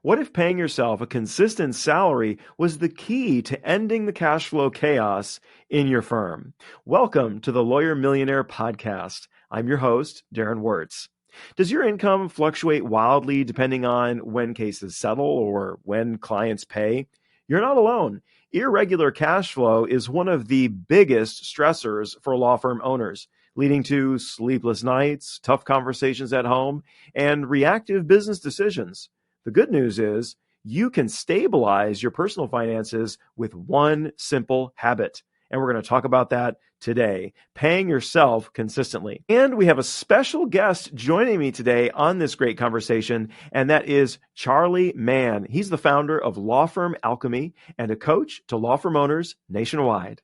What if paying yourself a consistent salary was the key to ending the cash flow chaos in your firm? Welcome to the Lawyer Millionaire Podcast. I'm your host, Darren Wirtz. Does your income fluctuate wildly depending on when cases settle or when clients pay? You're not alone. Irregular cash flow is one of the biggest stressors for law firm owners, leading to sleepless nights, tough conversations at home, and reactive business decisions. The good news is you can stabilize your personal finances with one simple habit. And we're going to talk about that today, paying yourself consistently. And we have a special guest joining me today on this great conversation, and that is Charlie Mann. He's the founder of Law Firm Alchemy and a coach to law firm owners nationwide.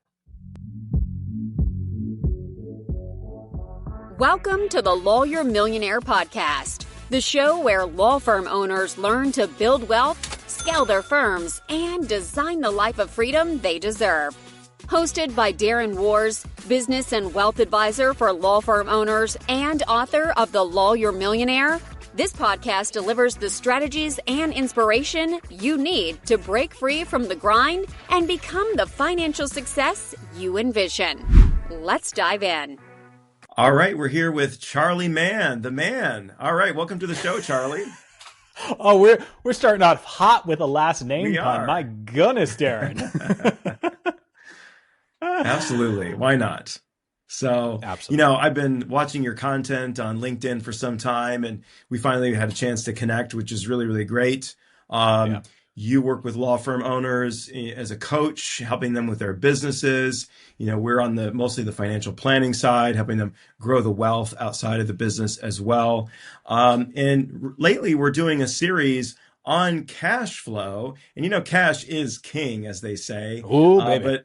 Welcome to the Lawyer Millionaire Podcast, the show where law firm owners learn to build wealth, scale their firms, and design the life of freedom they deserve. Hosted by Darren Wars, business and wealth advisor for law firm owners and author of The Lawyer Millionaire, this podcast delivers the strategies and inspiration you need to break free from the grind and become the financial success you envision. Let's dive in. All right, we're here with Charlie Mann, the man. All right, welcome to the show, Charlie. Oh, we're starting off hot with a last name pun. My goodness, Darren. Absolutely. Why not? So, Absolutely. I've been watching your content on LinkedIn for some time, and we finally had a chance to connect, which is really, really great. You work with law firm owners as a coach, helping them with their businesses. We're on mostly the financial planning side, helping them grow the wealth outside of the business as well. And lately we're doing a series on cash flow, and cash is king, as they say. Oh, baby.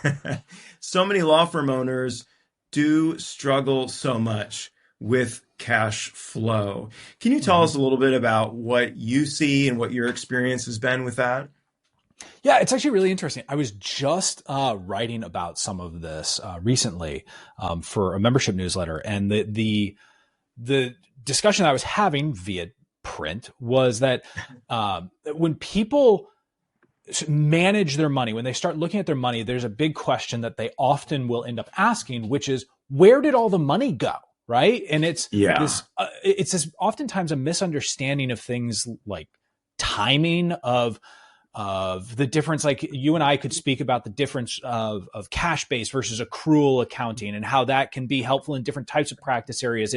But so many law firm owners do struggle so much with cash flow. Can you tell us a little bit about what you see and what your experience has been with that? Yeah, it's actually really interesting. I was just writing about some of this recently for a membership newsletter, and the discussion I was having via print was that when people manage their money, when they start looking at their money, there's a big question that they often will end up asking, which is, where did all the money go? Right. And it's this oftentimes a misunderstanding of things like timing of the difference. Like you and I could speak about the difference of cash-based versus accrual accounting and how that can be helpful in different types of practice areas.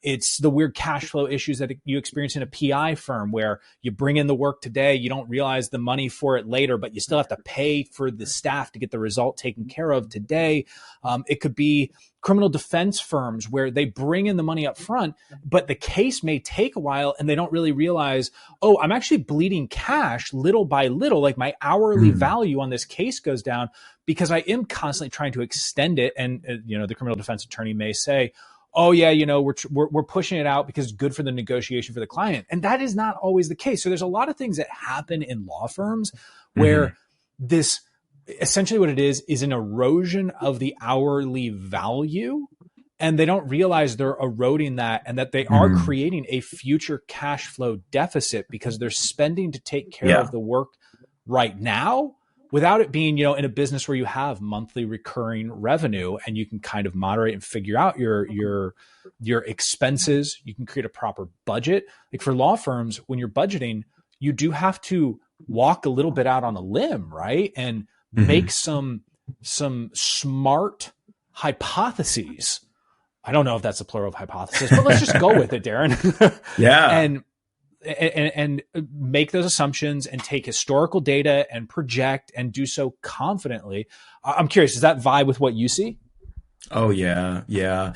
It's the weird cash flow issues that you experience in a PI firm where you bring in the work today, you don't realize the money for it later, but you still have to pay for the staff to get the result taken care of today. It could be criminal defense firms where they bring in the money up front, but the case may take a while and they don't really realize, oh, I'm actually bleeding cash little by little. Like my hourly value on this case goes down because I am constantly trying to extend it. And, the criminal defense attorney may say, oh yeah, we're pushing it out because it's good for the negotiation for the client. And that is not always the case. So there's a lot of things that happen in law firms where this essentially what it is an erosion of the hourly value. And they don't realize they're eroding that and that they are creating a future cash flow deficit because they're spending to take care of the work right now, without it being, in a business where you have monthly recurring revenue and you can kind of moderate and figure out your expenses. You can create a proper budget. Like for law firms, when you're budgeting, you do have to walk a little bit out on a limb, right? And make some smart hypotheses. I don't know if that's a plural of hypothesis, but let's just go with it, Darren. Yeah. And make those assumptions and take historical data and project and do so confidently. I'm curious, does that vibe with what you see? Oh, yeah. Yeah.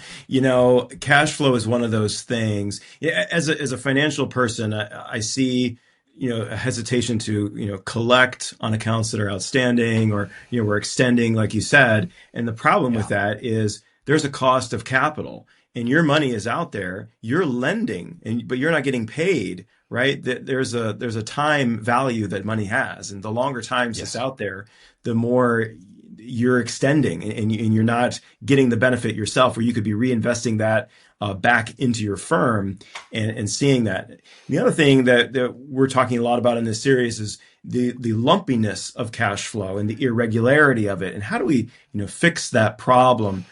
Cash flow is one of those things. Yeah, as a financial person, I see, a hesitation to, collect on accounts that are outstanding or, we're extending, like you said. And the problem with that is there's a cost of capital and your money is out there, you're lending, but you're not getting paid. Right? There's a time value that money has. And the longer times it's out there, the more, you're extending and you're not getting the benefit yourself, where you could be reinvesting that back into your firm and seeing that. The other thing that we're talking a lot about in this series is the lumpiness of cash flow and the irregularity of it. And how do we, fix that problem?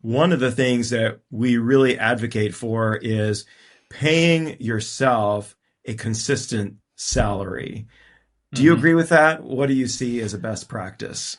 One of the things that we really advocate for is paying yourself a consistent salary. Do you agree with that? What do you see as a best practice?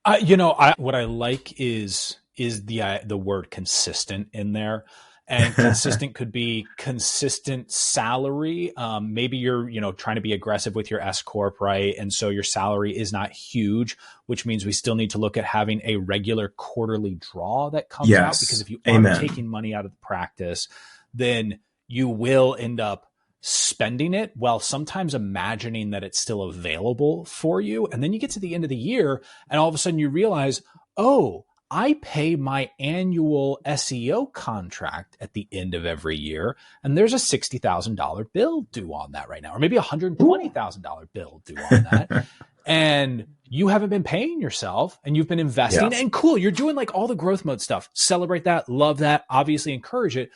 What I like is the word consistent in there. And consistent could be consistent salary. Maybe you're, trying to be aggressive with your S corp, right? And so your salary is not huge, which means we still need to look at having a regular quarterly draw that comes out. Because if you aren't taking money out of the practice, then you will end up spending it while sometimes imagining that it's still available for you. And then you get to the end of the year and all of a sudden you realize, oh, I pay my annual SEO contract at the end of every year, and there's a $60,000 bill due on that right now, or maybe a $120,000 bill due on that. And you haven't been paying yourself and you've been investing. And cool, you're doing like all the growth mode stuff. Celebrate that, love that, obviously encourage it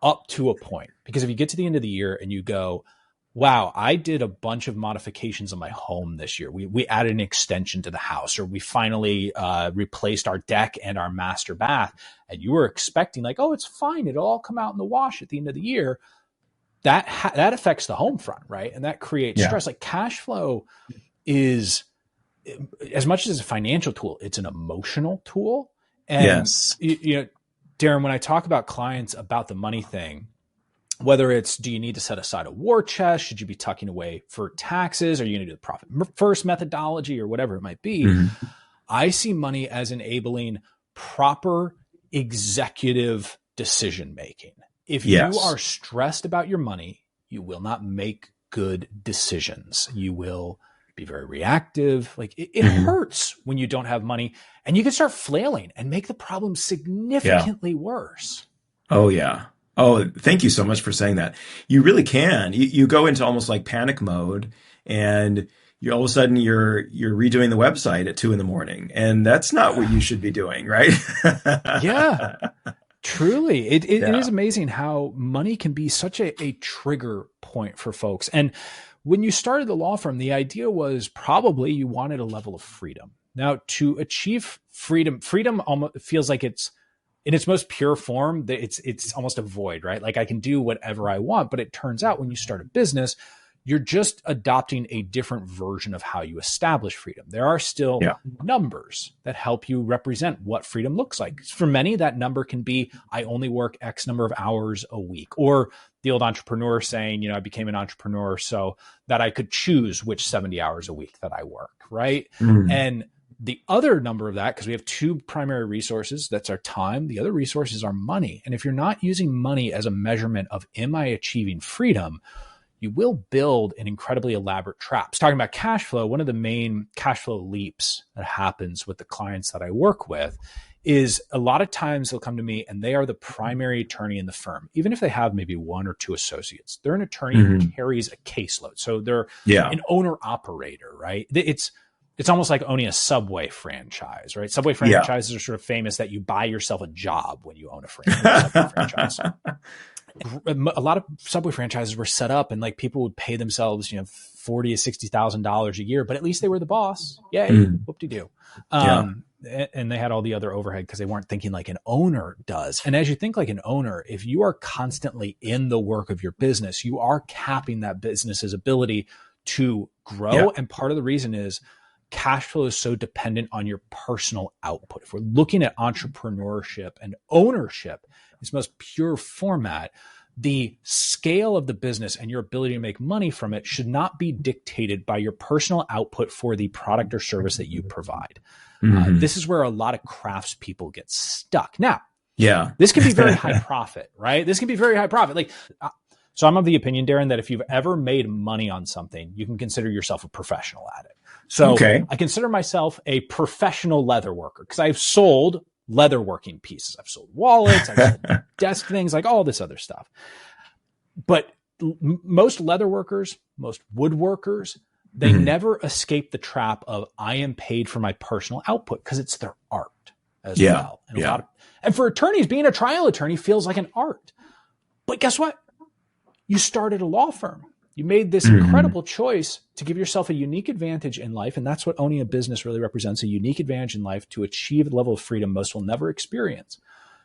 up to a point. Because if you get to the end of the year and you go, wow, I did a bunch of modifications on my home this year. We added an extension to the house, or we finally replaced our deck and our master bath. And you were expecting like, oh, it's fine. It'll all come out in the wash at the end of the year. That affects the home front, right? And that creates stress. Like cash flow is, as much as it's a financial tool, it's an emotional tool. And, Darren, when I talk about clients about the money thing, whether it's, do you need to set aside a war chest? Should you be tucking away for taxes? Are you going to do the profit first methodology or whatever it might be? I see money as enabling proper executive decision making. If you are stressed about your money, you will not make good decisions. You will be very reactive. Like it hurts when you don't have money, and you can start flailing and make the problem significantly worse. Oh, yeah. Oh, thank you so much for saying that. You really can. You go into almost like panic mode, and you all of a sudden you're redoing the website at 2 a.m, and that's not what you should be doing, right? Truly. It is amazing how money can be such a trigger point for folks. And when you started the law firm, the idea was probably you wanted a level of freedom. Now, to achieve freedom almost feels like it's in its most pure form, that it's almost a void, right? Like I can do whatever I want, but it turns out when you start a business, you're just adopting a different version of how you establish freedom. There are still numbers that help you represent what freedom looks like. For many, that number can be, I only work X number of hours a week, or the old entrepreneur saying, I became an entrepreneur so that I could choose which 70 hours a week that I work, right? And the other number of that, because we have two primary resources, that's our time. The other resource is our money. And if you're not using money as a measurement of, am I achieving freedom, you will build an incredibly elaborate trap. Talking about cash flow, one of the main cash flow leaps that happens with the clients that I work with is a lot of times they'll come to me and they are the primary attorney in the firm. Even if they have maybe one or two associates, they're an attorney who carries a caseload. So they're an owner operator, right? It's almost like owning a Subway franchise, right? Subway franchises are sort of famous that you buy yourself a job when you own a franchise. A lot of Subway franchises were set up and like people would pay themselves, $40,000 to $60,000 a year, but at least they were the boss. Yay, whoop-de-doo. And they had all the other overhead because they weren't thinking like an owner does. And as you think like an owner, if you are constantly in the work of your business, you are capping that business's ability to grow. And part of the reason is cash flow is so dependent on your personal output. If we're looking at entrepreneurship and ownership, its most pure format, the scale of the business and your ability to make money from it should not be dictated by your personal output for the product or service that you provide. This is where a lot of craftspeople get stuck. Now, this can be very high profit, right? This can be very high profit. So I'm of the opinion, Darren, that if you've ever made money on something, you can consider yourself a professional at it. So I consider myself a professional leather worker because I've sold leatherworking pieces. I've sold wallets, I've sold desk things, like all this other stuff. But most leather workers, most woodworkers, They never escape the trap of I am paid for my personal output because it's their art as well. And and for attorneys, being a trial attorney feels like an art. But guess what? You started a law firm. You made this incredible choice to give yourself a unique advantage in life. And that's what owning a business really represents, a unique advantage in life to achieve a level of freedom most will never experience.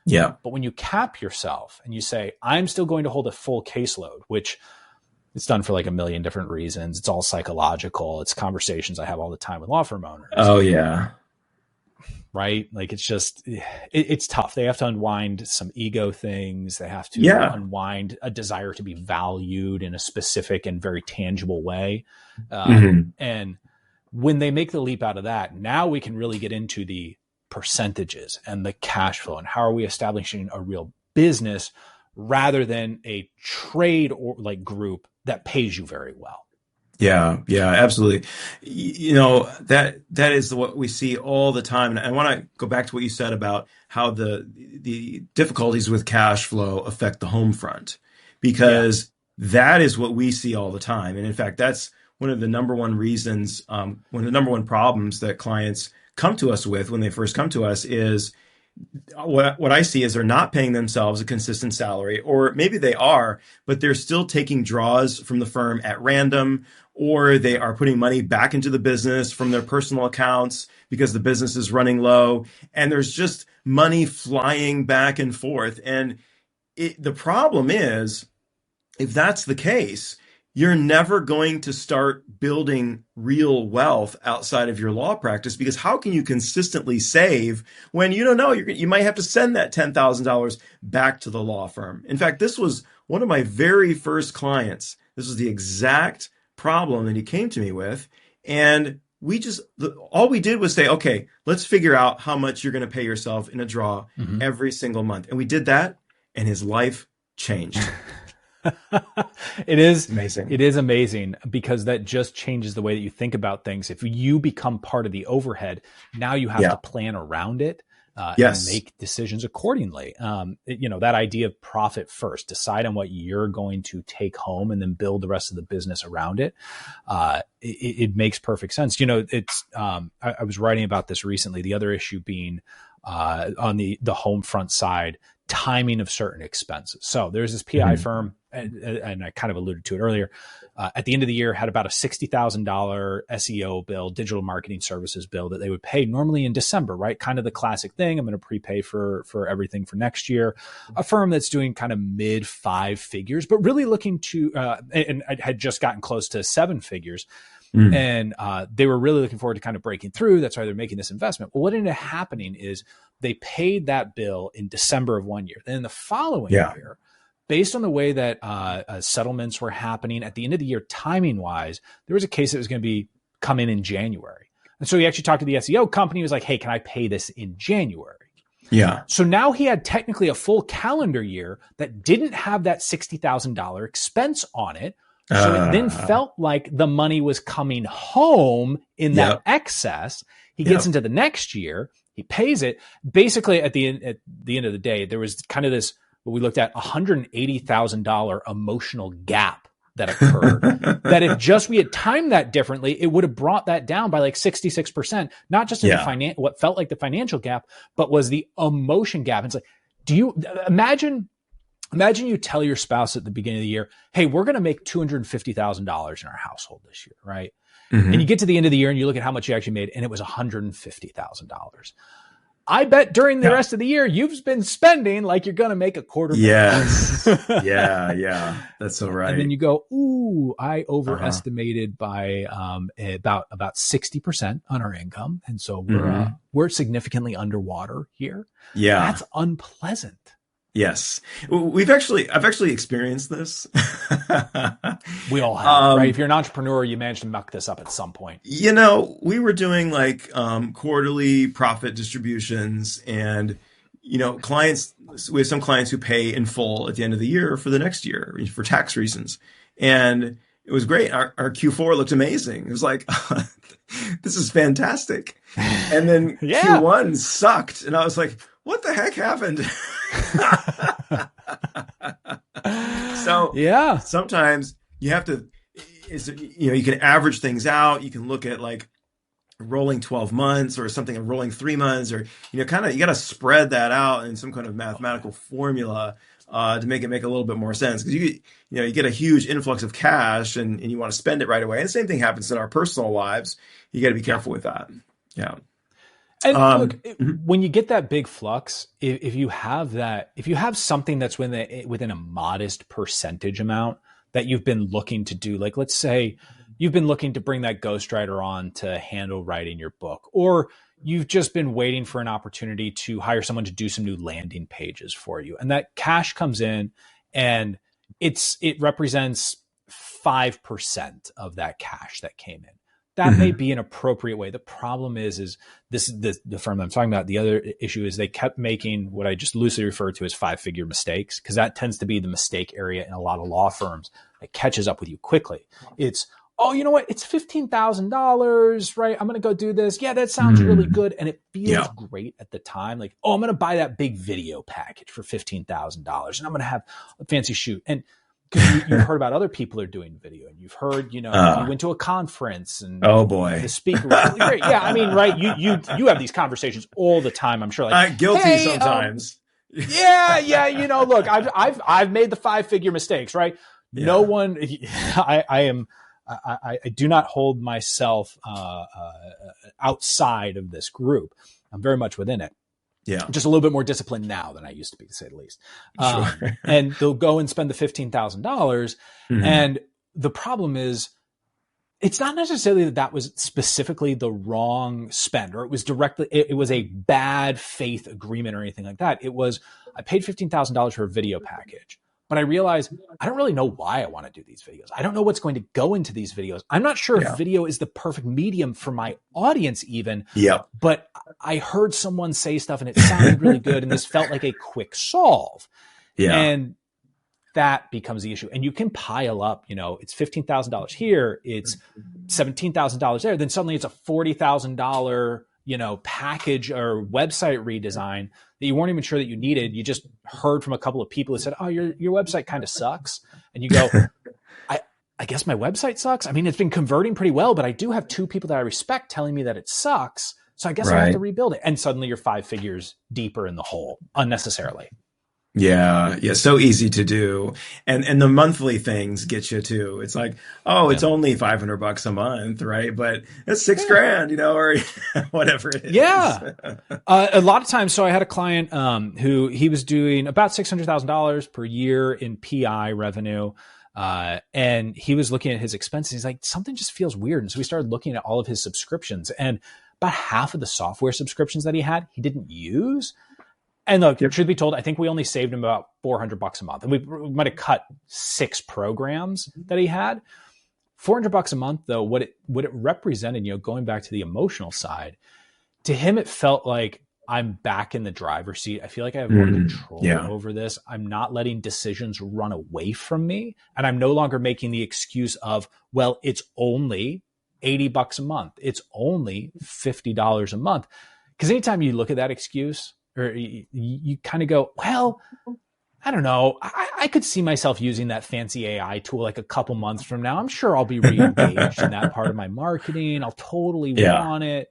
Yeah. But when you cap yourself and you say, I'm still going to hold a full caseload, which it's done for like a million different reasons. It's all psychological. It's conversations I have all the time with law firm owners. Oh, yeah. Right? Like it's just, it's tough. They have to unwind some ego things. They have to unwind a desire to be valued in a specific and very tangible way. And when they make the leap out of that, now we can really get into the percentages and the cash flow and how are we establishing a real business rather than a trade or like group that pays you very well. Yeah, absolutely. That is what we see all the time. And I want to go back to what you said about how the difficulties with cash flow affect the home front, because that is what we see all the time. And in fact, that's one of the number one reasons, one of the number one problems that clients come to us with when they first come to us is what I see is they're not paying themselves a consistent salary, or maybe they are, but they're still taking draws from the firm at random, or they are putting money back into the business from their personal accounts because the business is running low. And there's just money flying back and forth. And the problem is, if that's the case, you're never going to start building real wealth outside of your law practice, because how can you consistently save when you don't know you might have to send that $10,000 back to the law firm? In fact, this was one of my very first clients. This was the exact problem that he came to me with. And all we did was say, okay, let's figure out how much you're going to pay yourself in a draw every single month. And we did that, and his life changed. It is amazing. It is amazing because that just changes the way that you think about things. If you become part of the overhead, now you have to plan around it and make decisions accordingly. That idea of profit first, decide on what you're going to take home and then build the rest of the business around it. It makes perfect sense. I was writing about this recently. The other issue being on the home front side, timing of certain expenses. So there's this PI firm, and I kind of alluded to it earlier, at the end of the year had about a $60,000 SEO bill, digital marketing services bill that they would pay normally in December, right? Kind of the classic thing. I'm going to prepay for everything for next year. A firm that's doing kind of mid 5 figures, but really looking to, and I had just gotten close to 7 figures. And they were really looking forward to kind of breaking through. That's why they're making this investment. Well, what ended up happening is they paid that bill in December of one year. Then in the following year, based on the way that settlements were happening at the end of the year, timing wise, there was a case that was going to come in January. And so he actually talked to the SEO company. He was like, hey, can I pay this in January? Yeah. So now he had technically a full calendar year that didn't have that $60,000 expense on it. So it then felt like the money was coming home in that excess. He gets into the next year, he pays it. Basically, at the end of the day, there was kind of this, what we looked at, $180,000 emotional gap that occurred. That if we had timed that differently, it would have brought that down by like 66%, not just in the what felt like the financial gap, but was the emotion gap. And it's like, do you imagine you tell your spouse at the beginning of the year, hey, we're going to make $250,000 in our household this year, right? And you get to the end of the year and you look at how much you actually made, and it was $150,000. I bet during the rest of the year, you've been spending like you're going to make $250,000. Yes. Yeah. That's so right. And then you go, ooh, I overestimated by about 60% on our income. And so we're significantly underwater here. Yeah. That's unpleasant. Yes. I've actually experienced this. We all have, right? If you're an entrepreneur, you manage to muck this up at some point. We were doing like quarterly profit distributions, and we have some clients who pay in full at the end of the year for the next year for tax reasons. And it was great. Our Q4 looked amazing. It was like, this is fantastic. And then Q1 sucked. And I was like, what the heck happened? So sometimes you have to, is, you can average things out. You can look at like rolling 12 months or something, a rolling 3 months, or, kind of, you got to spread that out in some kind of mathematical formula to make a little bit more sense. Because you get a huge influx of cash and you want to spend it right away. And the same thing happens in our personal lives. You got to be careful with that. Yeah. And look, when you get that big flux, if you have something that's within a modest percentage amount that you've been looking to do, like let's say you've been looking to bring that ghostwriter on to handle writing your book, or you've just been waiting for an opportunity to hire someone to do some new landing pages for you, and that cash comes in, and it represents 5% of that cash that came in. That may be an appropriate way. The problem is the firm I'm talking about. The other issue is they kept making what I just loosely refer to as 5-figure mistakes, because that tends to be the mistake area in a lot of law firms that catches up with you quickly. It's, oh, you know what? It's $15,000, right? I'm going to go do this. Yeah, that sounds really good. And it feels great at the time. Like, oh, I'm going to buy that big video package for $15,000 and I'm going to have a fancy shoot. And because you've heard about other people are doing video, and you've heard, you went to a conference and oh boy, the speaker was really great. Yeah, I mean, right? You have these conversations all the time. I'm sure. Like, guilty sometimes. Yeah. Look, I've made the 5-figure mistakes, right? Yeah. No one. I do not hold myself outside of this group. I'm very much within it. Yeah. Just a little bit more disciplined now than I used to be, to say the least. Sure. And they'll go and spend the $15,000. And the problem is, it's not necessarily that was specifically the wrong spend, or it was a bad faith agreement or anything like that. It was, I paid $15,000 for a video package, but I realized I don't really know why I want to do these videos. I don't know what's going to go into these videos. I'm not sure if video is the perfect medium for my audience even. Yeah. But I heard someone say stuff and it sounded really good, and this felt like a quick solve. Yeah. And that becomes the issue. And you can pile up, it's $15,000 here, it's $17,000 there. Then suddenly it's a $40,000, package or website redesign that you weren't even sure that you needed. You just heard from a couple of people who said, oh, your website kind of sucks. And you go, I guess my website sucks. I mean, it's been converting pretty well, but I do have 2 people that I respect telling me that it sucks. So I guess I have to rebuild it. And suddenly you're 5 figures deeper in the hole unnecessarily. Yeah. So easy to do. And the monthly things get you too. It's like, oh, it's only $500 a month, right? But it's $6,000, or whatever it is. Yeah. A lot of times. So I had a client who he was doing about $600,000 per year in PI revenue. And he was looking at his expenses. He's like, something just feels weird. And so we started looking at all of his subscriptions, and about half of the software subscriptions that he didn't use. And look, truth be told, I think we only saved him about $400 a month. And we might have cut 6 programs that he had. $400 a month, though, what it represented, going back to the emotional side, to him, it felt like I'm back in the driver's seat. I feel like I have more control over this. I'm not letting decisions run away from me. And I'm no longer making the excuse of, well, it's only $80 a month. It's only $50 a month. Because anytime you look at that excuse, or you kind of go, well, I don't know. I could see myself using that fancy AI tool like a couple months from now. I'm sure I'll be re-engaged in that part of my marketing. I'll totally want it.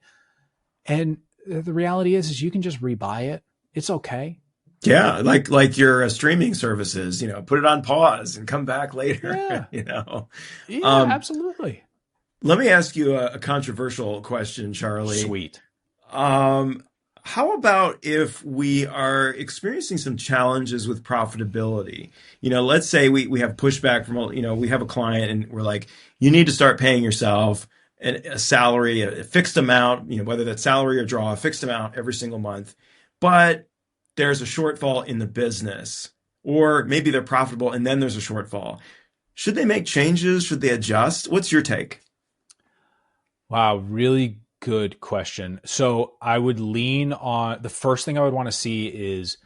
And the reality is you can just rebuy it. It's okay. Yeah, like your streaming services, put it on pause and come back later. Yeah, absolutely. Let me ask you a controversial question, Charlie. Sweet. How about if we are experiencing some challenges with profitability? Let's say we have pushback from, we have a client and we're like, you need to start paying yourself a salary, a fixed amount, whether that's salary or draw, a fixed amount every single month. But there's a shortfall in the business, or maybe they're profitable and then there's a shortfall. Should they make changes? Should they adjust? What's your take? Wow, really good question. So I would lean on, the first thing I would want to see is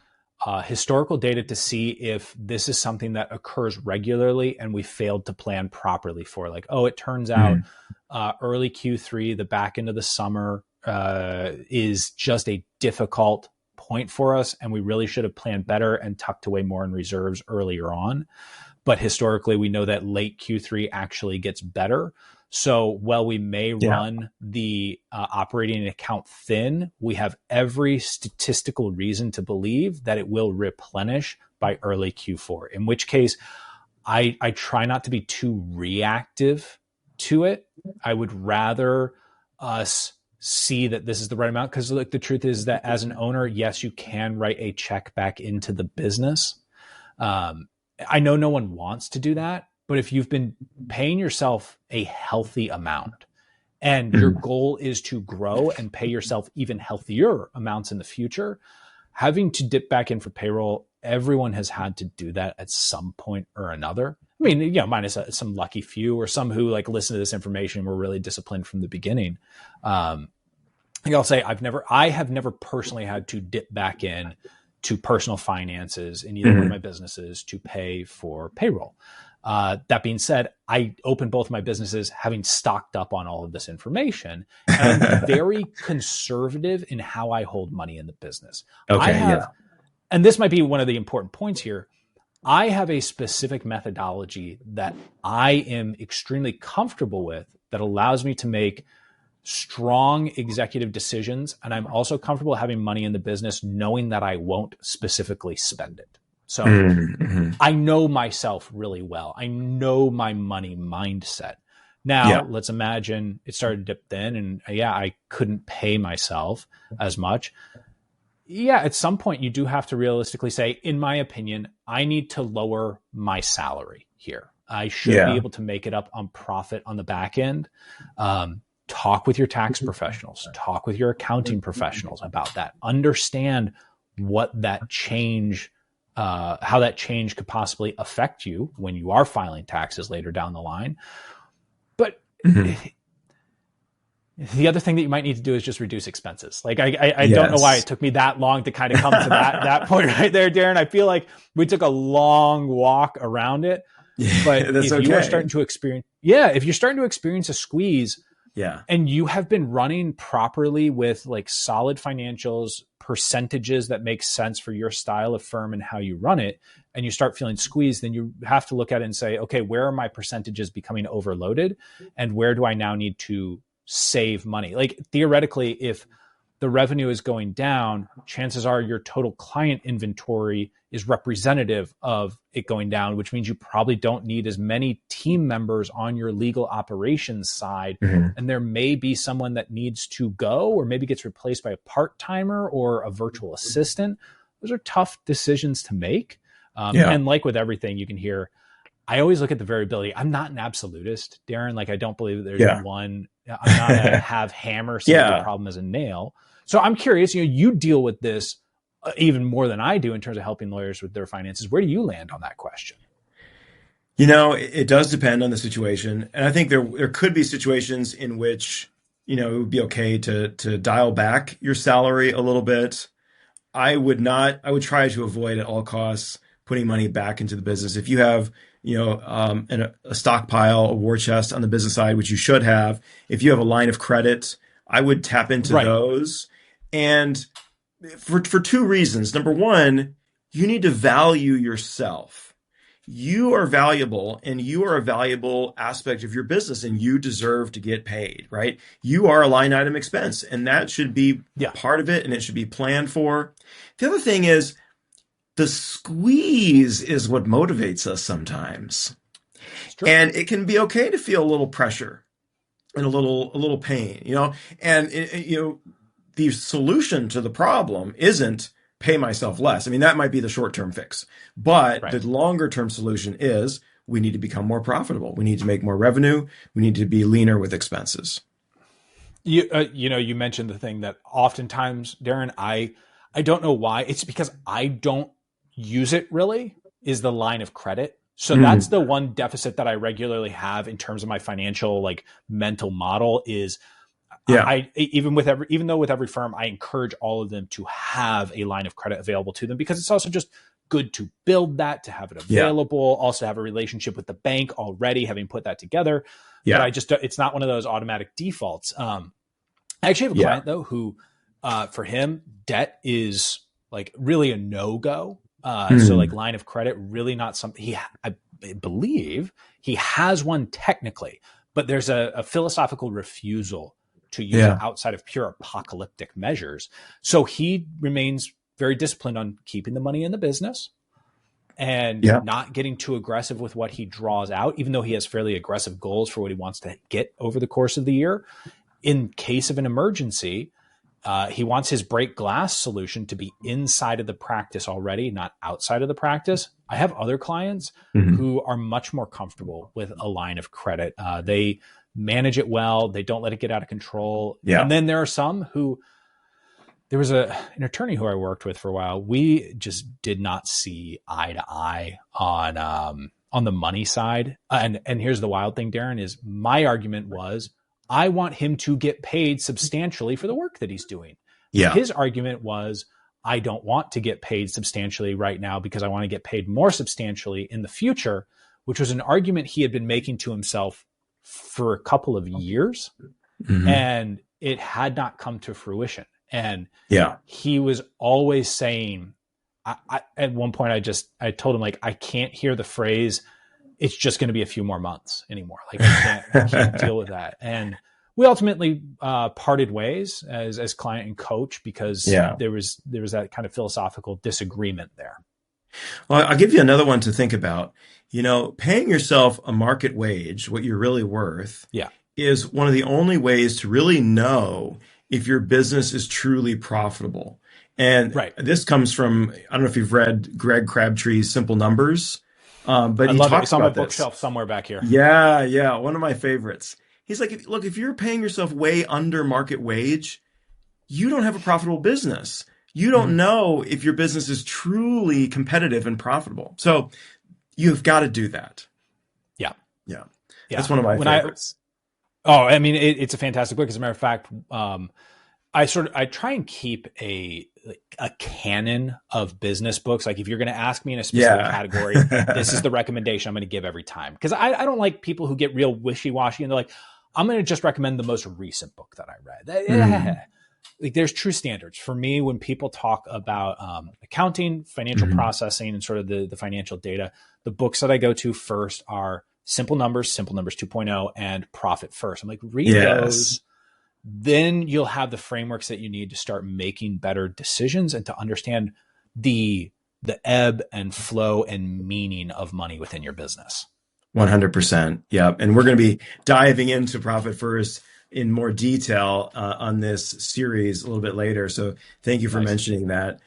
historical data to see if this is something that occurs regularly and we failed to plan properly for. Like, oh, it turns out early Q3, the back end of the summer is just a difficult point for us, and we really should have planned better and tucked away more in reserves earlier on. but historically we know that late Q3 actually gets better. So while we may run the operating account thin, we have every statistical reason to believe that it will replenish by early Q4, in which case I try not to be too reactive to it. I would rather us see that this is the right amount, because like the truth is that as an owner, yes, you can write a check back into the business. I know no one wants to do that, but if you've been paying yourself a healthy amount and your goal is to grow and pay yourself even healthier amounts in the future, having to dip back in for payroll, everyone has had to do that at some point or another. I mean, you know, minus some lucky few or some who like listen to this information and were really disciplined from the beginning. I'll say I have never personally had to dip back in to personal finances in either one of my businesses to pay for payroll. That being said, I opened both my businesses having stocked up on all of this information. And I'm very conservative in how I hold money in the business. And this might be one of the important points here. I have a specific methodology that I am extremely comfortable with that allows me to make strong executive decisions. And I'm also comfortable having money in the business, knowing that I won't specifically spend it. So I know myself really well. I know my money mindset. Now, let's imagine it started to dip thin and I couldn't pay myself as much. At some point you do have to realistically say, in my opinion, I need to lower my salary here. I should be able to make it up on profit on the back end. Talk with your tax professionals, talk with your accounting professionals about that. Understand what that change, how that change could possibly affect you when you are filing taxes later down the line. But the other thing that you might need to do is just reduce expenses. Like I don't know why it took me that long to kind of come to that point right there, Darren. I feel like we took a long walk around it. But if you are starting to experience, if you're starting to experience a squeeze, and you have been running properly with like solid financials, percentages that make sense for your style of firm and how you run it, and you start feeling squeezed, then you have to look at it and say, okay, where are my percentages becoming overloaded? And where do I now need to save money? Like theoretically, if the revenue is going down, chances are your total client inventory is representative of it going down, which means you probably don't need as many team members on your legal operations side. And there may be someone that needs to go or maybe gets replaced by a part-timer or a virtual assistant. Those are tough decisions to make. And like with everything, you can hear, I always look at the variability. I'm not an absolutist, Darren. Like I don't believe that there's one. I'm not a have hammer solve the problem as a nail. So I'm curious, you deal with this even more than I do in terms of helping lawyers with their finances. Where do you land on that question? It does depend on the situation. And I think there could be situations in which, it would be okay to dial back your salary a little bit. I would try to avoid at all costs putting money back into the business. If you have, a stockpile, a war chest on the business side, which you should have, if you have a line of credit, I would tap into those. And for two reasons. Number one, you need to value yourself. You are valuable and you are a valuable aspect of your business and you deserve to get paid, right? You are a line item expense and that should be part of it and it should be planned for. The other thing is the squeeze is what motivates us sometimes. And it can be okay to feel a little pressure and a little pain, and the solution to the problem isn't pay myself less. I mean, that might be the short-term fix, but the longer-term solution is we need to become more profitable. We need to make more revenue. We need to be leaner with expenses. You mentioned the thing that oftentimes, Darren, I don't know why. It's because I don't use it really, is the line of credit. So that's the one deficit that I regularly have in terms of my financial, mental model is even though with every firm, I encourage all of them to have a line of credit available to them because it's also just good to build that, to have it available, also have a relationship with the bank already, having put that together. But it's not one of those automatic defaults. I actually have a client though, who, for him, debt is really a no-go. So line of credit, really not something believe he has one technically, but there's a philosophical refusal to use it outside of pure apocalyptic measures. So he remains very disciplined on keeping the money in the business and not getting too aggressive with what he draws out, even though he has fairly aggressive goals for what he wants to get over the course of the year. In case of an emergency, he wants his break glass solution to be inside of the practice already, not outside of the practice. I have other clients who are much more comfortable with a line of credit. They manage it well. They don't let it get out of control. Yeah. And then there are some who, there was an attorney who I worked with for a while. We just did not see eye to eye on the money side. And here's the wild thing, Darren, is my argument was, I want him to get paid substantially for the work that he's doing. Yeah. His argument was, I don't want to get paid substantially right now because I want to get paid more substantially in the future, which was an argument he had been making to himself for a couple of years, and it had not come to fruition. And he was always saying, at one point, I told him, like, I can't hear the phrase, it's just going to be a few more months anymore. Like, I can't deal with that. And we ultimately parted ways as client and coach because there was that kind of philosophical disagreement there. Well, I'll give you another one to think about. You know, paying yourself a market wage, what you're really worth, is one of the only ways to really know if your business is truly profitable. And this comes from, I don't know if you've read Greg Crabtree's Simple Numbers, but he talks about it's on my bookshelf somewhere back here. Yeah, one of my favorites. He's like, look, if you're paying yourself way under market wage, you don't have a profitable business. You don't know if your business is truly competitive and profitable. So you've got to do that. Yeah. That's one of my favorites. It's a fantastic book. As a matter of fact, I try and keep a canon of business books. Like, if you're going to ask me in a specific category, this is the recommendation I'm going to give every time. Because I don't like people who get real wishy-washy and they're like, I'm going to just recommend the most recent book that I read. Like, there's true standards. For me, when people talk about accounting, financial processing, and sort of the financial data, the books that I go to first are Simple Numbers 2.0, and Profit First. I'm like, read those. Then you'll have the frameworks that you need to start making better decisions and to understand the ebb and flow and meaning of money within your business. 100%. Yeah. And we're going to be diving into Profit First in more detail on this series a little bit later. So thank you for mentioning that.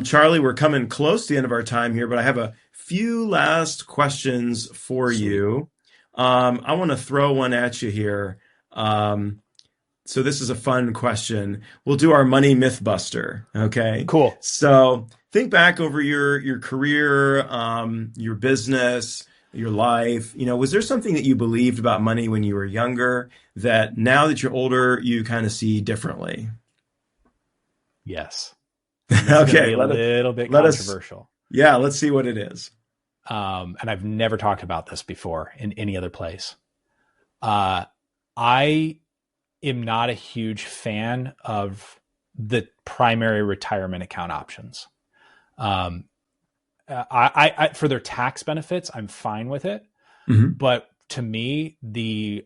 Charlie, we're coming close to the end of our time here, but I have a few last questions for you. I want to throw one at you here. So this is a fun question. We'll do our money myth buster. Okay. Cool. So think back over your career, your business, your life. You know, was there something that you believed about money when you were younger that now that you're older, you kind of see differently? Yes. Okay. A little bit controversial. Let's see what it is. And I've never talked about this before in any other place. I am not a huge fan of the primary retirement account options. I for their tax benefits, I'm fine with it. But to me, the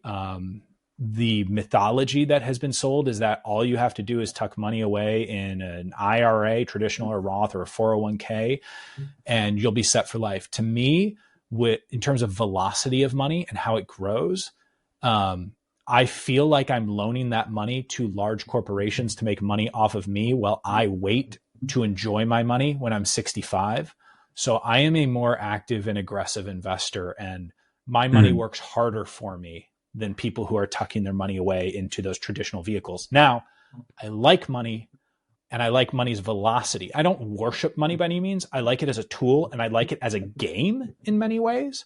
mythology that has been sold is that all you have to do is tuck money away in an IRA, traditional or Roth, or a 401k, and you'll be set for life. To me, in terms of velocity of money and how it grows, I feel like I'm loaning that money to large corporations to make money off of me while I wait to enjoy my money when I'm 65. So I am a more active and aggressive investor, and my money works harder for me than people who are tucking their money away into those traditional vehicles. Now, I like money, and I like money's velocity. I don't worship money by any means. I like it as a tool, and I like it as a game in many ways.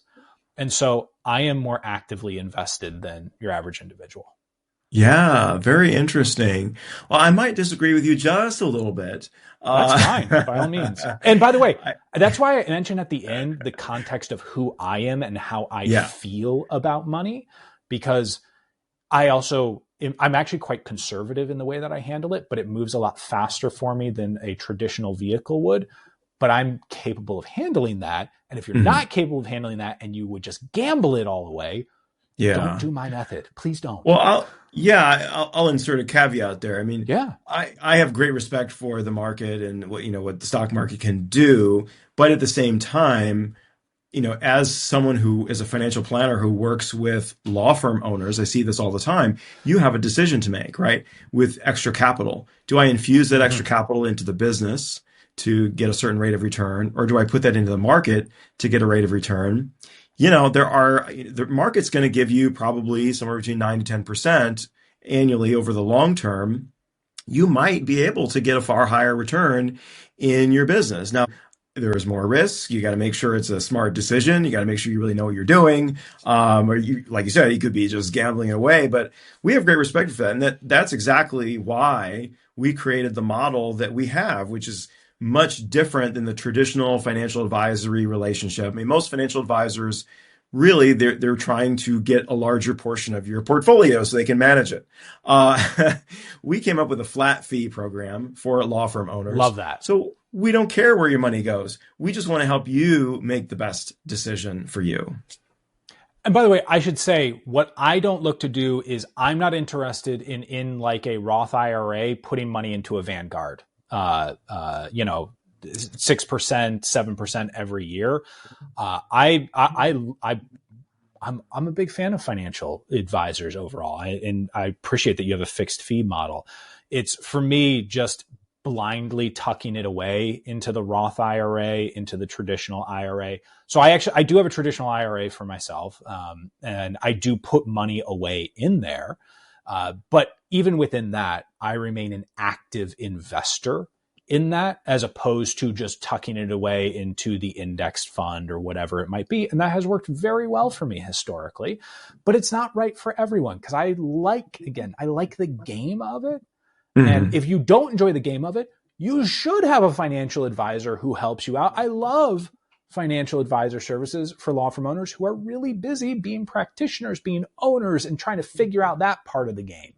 And so I am more actively invested than your average individual. Yeah, very interesting. Well, I might disagree with you just a little bit. That's fine, by all means. And by the way, that's why I mentioned at the end the context of who I am and how I feel about money, because I'm actually quite conservative in the way that I handle it, but it moves a lot faster for me than a traditional vehicle would. but I'm capable of handling that. And if you're not capable of handling that and you would just gamble it all away, don't do my method. Please don't. Well, I'll insert a caveat there. I mean, Yeah. I have great respect for the market and what the stock market can do, but at the same time, as someone who is a financial planner who works with law firm owners, I see this all the time. You have a decision to make, right? With extra capital. Do I infuse that extra capital into the business to get a certain rate of return, or do I put that into the market to get a rate of return? The market's going to give you probably somewhere between 9 to 10% annually over the long term. You might be able to get a far higher return in your business. Now, there is more risk. You got to make sure it's a smart decision. You got to make sure you really know what you're doing. Or like you said, you could be just gambling away, but we have great respect for that. And that's exactly why we created the model that we have, which is much different than the traditional financial advisory relationship. I mean, most financial advisors really they're trying to get a larger portion of your portfolio so they can manage it. We came up with a flat fee program for law firm owners. Love that. So we don't care where your money goes. We just want to help you make the best decision for you. And by the way, I should say what I don't look to do is I'm not interested in like a Roth IRA putting money into a Vanguard. 6%, 7% every year. I'm a big fan of financial advisors overall. And I appreciate that you have a fixed fee model. It's for me just blindly tucking it away into the Roth IRA, into the traditional IRA. So I do have a traditional IRA for myself. And I do put money away in there. But even within that, I remain an active investor in that, as opposed to just tucking it away into the indexed fund or whatever it might be. And that has worked very well for me historically, but it's not right for everyone because I like the game of it. Mm-hmm. And if you don't enjoy the game of it, you should have a financial advisor who helps you out. I love financial advisor services for law firm owners who are really busy being practitioners, being owners, and trying to figure out that part of the game.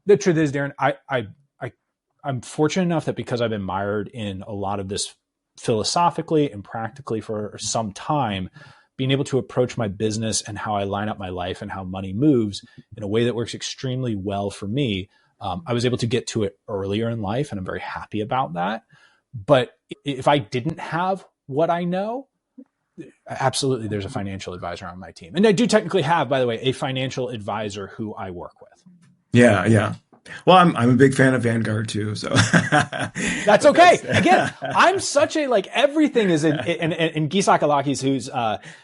The truth is, Darren, I'm fortunate enough that because I've been mired in a lot of this philosophically and practically for some time, being able to approach my business and how I line up my life and how money moves in a way that works extremely well for me. I was able to get to it earlier in life, and I'm very happy about that. But if I didn't have what I know, absolutely, there's a financial advisor on my team. And I do technically have, by the way, a financial advisor who I work with. Yeah. Well, I'm a big fan of Vanguard too, so that's okay. Again, I'm such a everything is and Gisak Alakis,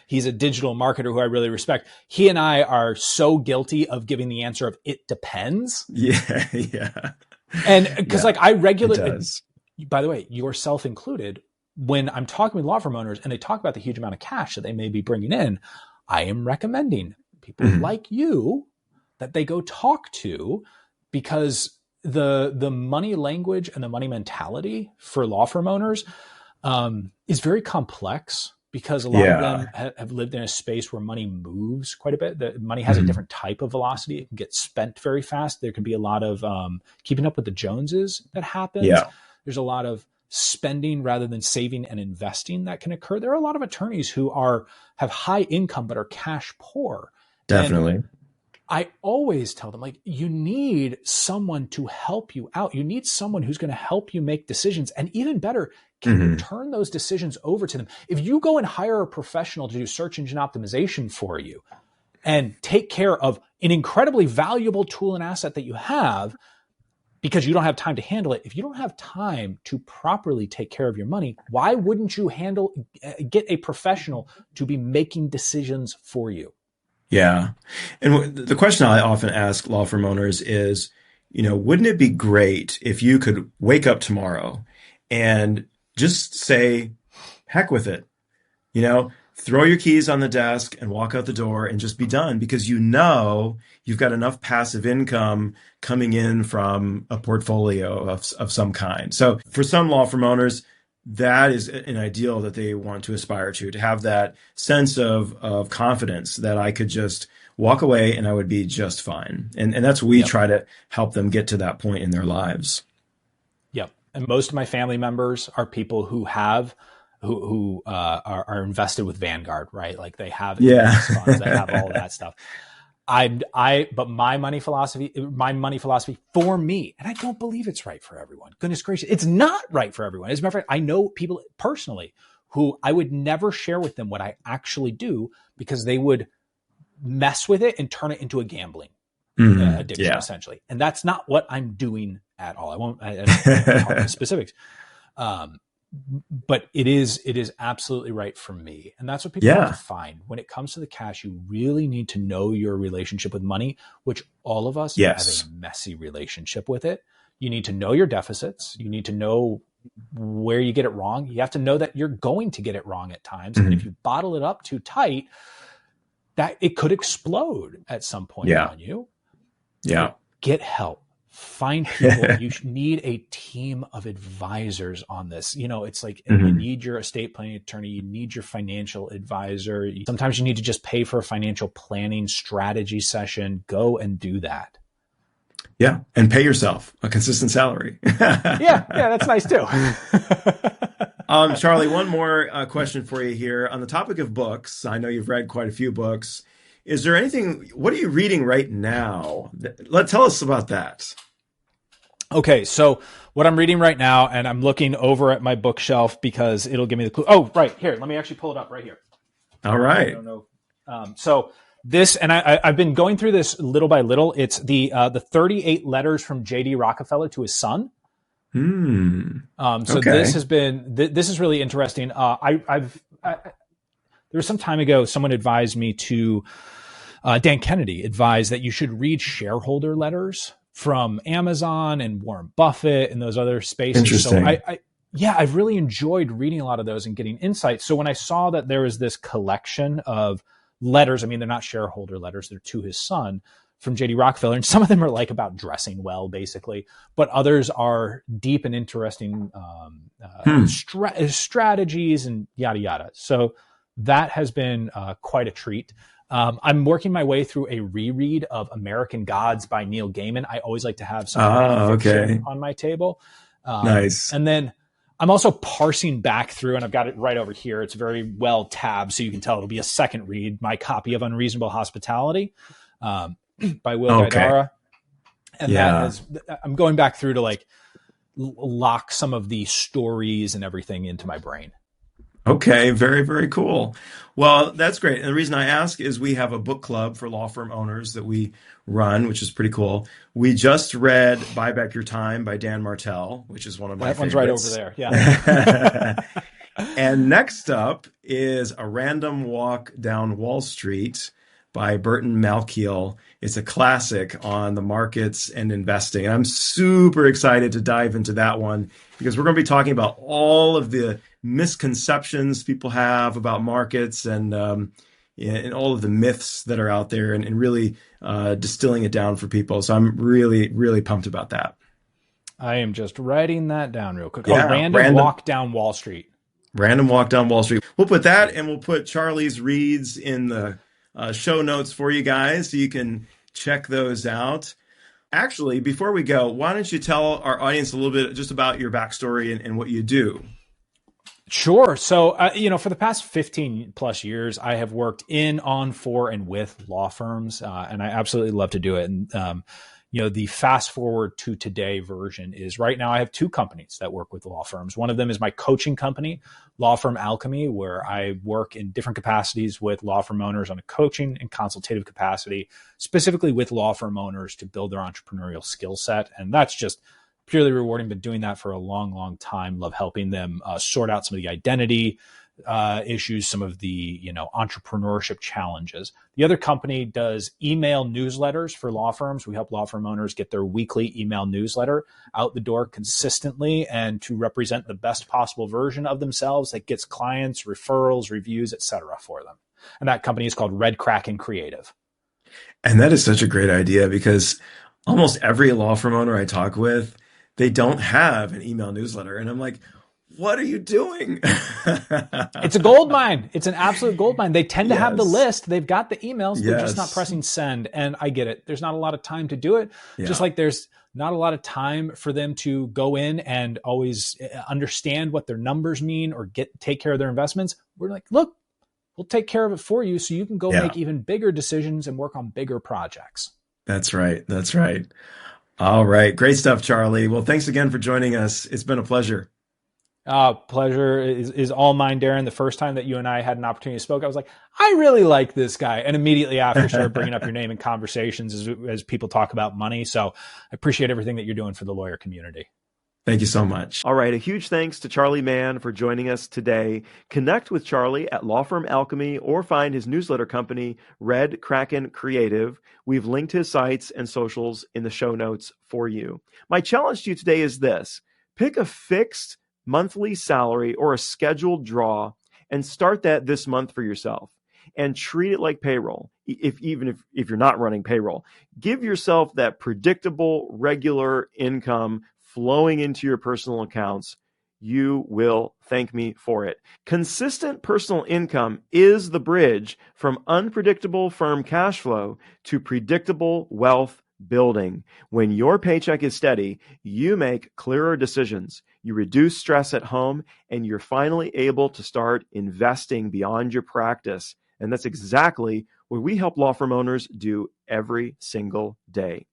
he's a digital marketer who I really respect. He and I are so guilty of giving the answer of it depends. Yeah. And because I regularly, by the way, yourself included, when I'm talking with law firm owners and they talk about the huge amount of cash that they may be bringing in, I am recommending people like you that they go talk to. Because the money language and the money mentality for law firm owners is very complex because a lot of them have lived in a space where money moves quite a bit. The money has a different type of velocity. It can get spent very fast. There can be a lot of keeping up with the Joneses that happens. Yeah. There's a lot of spending rather than saving and investing that can occur. There are a lot of attorneys who have high income but are cash poor. Definitely. And I always tell them, you need someone to help you out. You need someone who's going to help you make decisions. And even better, can you turn those decisions over to them? If you go and hire a professional to do search engine optimization for you and take care of an incredibly valuable tool and asset that you have because you don't have time to handle it, if you don't have time to properly take care of your money, why wouldn't you get a professional to be making decisions for you? Yeah. And the question I often ask law firm owners is, wouldn't it be great if you could wake up tomorrow and just say, heck with it, throw your keys on the desk and walk out the door and just be done because you've got enough passive income coming in from a portfolio of some kind. So for some law firm owners, that is an ideal that they want to aspire to have that sense of confidence that I could just walk away and I would be just fine. And that's what we try to help them get to that point in their lives. Yep. And most of my family members are people who are invested with Vanguard, right? Like they have index funds, they have all of that stuff. But my money philosophy for me, and I don't believe it's right for everyone. Goodness gracious, it's not right for everyone. As a matter of fact, I know people personally who I would never share with them what I actually do because they would mess with it and turn it into a gambling addiction, essentially. And that's not what I'm doing at all. I won't talk about specifics. But it is absolutely right for me. And that's what people have to find. When it comes to the cash, you really need to know your relationship with money, which all of us have a messy relationship with it. You need to know your deficits. You need to know where you get it wrong. You have to know that you're going to get it wrong at times. And if you bottle it up too tight, that it could explode at some point on you. Yeah. Get help. Find people. You need a team of advisors on this. It's like you need your estate planning attorney. You need your financial advisor. Sometimes you need to just pay for a financial planning strategy session. Go and do that. Yeah. And pay yourself a consistent salary. Yeah, that's nice too. Charlie, one more question for you here. On the topic of books, I know you've read quite a few books. Is there anything, what are you reading right now? Tell us about that. Okay, so what I'm reading right now, and I'm looking over at my bookshelf because it'll give me the clue. Oh, right here. Let me actually pull it up right here. All right. I don't know. So this, and I've been going through this little by little. It's the 38 letters from J.D. Rockefeller to his son. This has been, this is really interesting. There was some time ago, someone advised me to, Dan Kennedy advised that you should read shareholder letters from Amazon and Warren Buffett and those other spaces. Interesting. So I've really enjoyed reading a lot of those and getting insights. So when I saw that there was this collection of letters, I mean, they're not shareholder letters, they're to his son from J.D. Rockefeller. And some of them are like about dressing well, basically, but others are deep and interesting strategies and yada, yada. So that has been quite a treat. I'm working my way through a reread of American Gods by Neil Gaiman. I always like to have some fiction on my table. Nice. And then I'm also parsing back through, and I've got it right over here. It's very well tabbed, so you can tell it'll be a second read, my copy of Unreasonable Hospitality by Will Guidara. And I'm going back through to like lock some of the stories and everything into my brain. Okay, very, very cool. Well, that's great. And the reason I ask is we have a book club for law firm owners that we run, which is pretty cool. We just read Buy Back Your Time by Dan Martell, which is one of my favorites. That one's right over there. Yeah. And next up is A Random Walk Down Wall Street by Burton Malkiel. It's a classic on the markets and investing. And I'm super excited to dive into that one because we're going to be talking about all of the misconceptions people have about markets and all of the myths that are out there and really distilling it down for people. So I'm really, really pumped about that. I am just writing that down real quick. Yeah, Random Walk Down Wall Street. Random Walk Down Wall Street. We'll put that and we'll put Charlie's reads in the show notes for you guys so you can check those out. Actually, before we go, why don't you tell our audience a little bit just about your backstory and what you do? Sure. So, for the past 15 plus years, I have worked in, on, for, and with law firms, and I absolutely love to do it. And, the fast forward to today version is right now I have two companies that work with law firms. One of them is my coaching company, Law Firm Alchemy, where I work in different capacities with law firm owners on a coaching and consultative capacity, specifically with law firm owners to build their entrepreneurial skill set. And that's just purely rewarding. Been doing that for a long, long time. Love helping them sort out some of the identity issues, some of the entrepreneurship challenges. The other company does email newsletters for law firms. We help law firm owners get their weekly email newsletter out the door consistently and to represent the best possible version of themselves that gets clients, referrals, reviews, etc. for them. And that company is called Red Kraken Creative. And that is such a great idea because almost every law firm owner I talk with, they don't have an email newsletter. And I'm like, what are you doing? It's a gold mine. It's an absolute gold mine. They tend to have the Yes. list. They've got the emails. They're just not Yes. pressing send. And I get it. There's not a lot of time to do it. Yeah. Just like there's not a lot of time for them to go in and always understand what their numbers mean or take care of their investments. We're like, look, we'll take care of it for you so you can go make even bigger decisions and work on bigger projects. That's right. That's right. All right. Great stuff, Charlie. Well, thanks again for joining us. It's been a pleasure. Pleasure is all mine, Darren. The first time that you and I had an opportunity to speak, I was like, I really like this guy. And immediately after, started bringing up your name in conversations as people talk about money. So I appreciate everything that you're doing for the lawyer community. Thank you so much. All right. A huge thanks to Charlie Mann for joining us today. Connect with Charlie at Law Firm Alchemy or find his newsletter company, Red Kraken Creative. We've linked his sites and socials in the show notes for you. My challenge to you today is this. Pick a fixed monthly salary or a scheduled draw and start that this month for yourself and treat it like payroll. Even if you're not running payroll, give yourself that predictable, regular income flowing into your personal accounts. You will thank me for it. Consistent personal income is the bridge from unpredictable firm cash flow to predictable wealth building. When your paycheck is steady, you make clearer decisions, you reduce stress at home, and you're finally able to start investing beyond your practice. And that's exactly what we help law firm owners do every single day.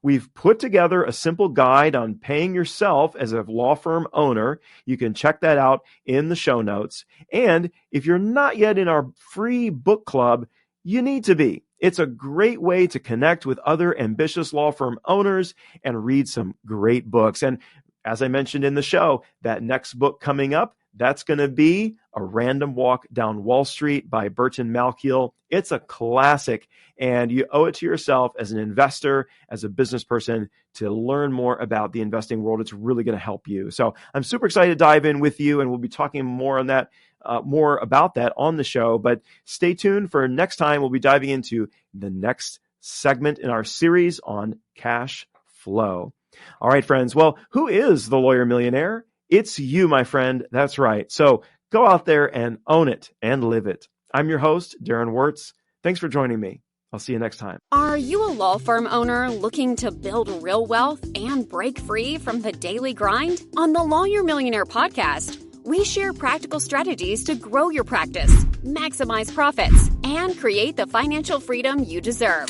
We've put together a simple guide on paying yourself as a law firm owner. You can check that out in the show notes. And if you're not yet in our free book club, you need to be. It's a great way to connect with other ambitious law firm owners and read some great books. And as I mentioned in the show, that next book coming up, that's going to be A Random Walk Down Wall Street by Burton Malkiel. It's a classic, and you owe it to yourself as an investor, as a business person, to learn more about the investing world. It's really going to help you. So I'm super excited to dive in with you, and we'll be talking more about that on the show. But stay tuned for next time. We'll be diving into the next segment in our series on cash flow. All right, friends. Well, who is the lawyer millionaire? It's you, my friend. That's right. So go out there and own it and live it. I'm your host, Darren Wirtz. Thanks for joining me. I'll see you next time. Are you a law firm owner looking to build real wealth and break free from the daily grind? On the Lawyer Millionaire podcast, we share practical strategies to grow your practice, maximize profits, and create the financial freedom you deserve.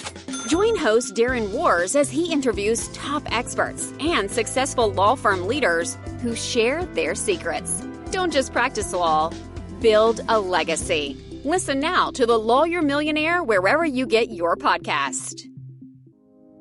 Join host Darren Wars as he interviews top experts and successful law firm leaders who share their secrets. Don't just practice law, build a legacy. Listen now to The Lawyer Millionaire wherever you get your podcast.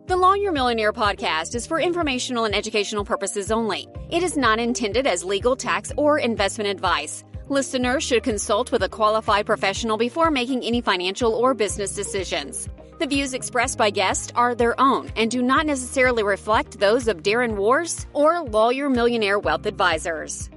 The Lawyer Millionaire podcast is for informational and educational purposes only. It is not intended as legal, tax, or investment advice. Listeners should consult with a qualified professional before making any financial or business decisions. The views expressed by guests are their own and do not necessarily reflect those of Darren Wars or Lawyer Millionaire Wealth Advisors.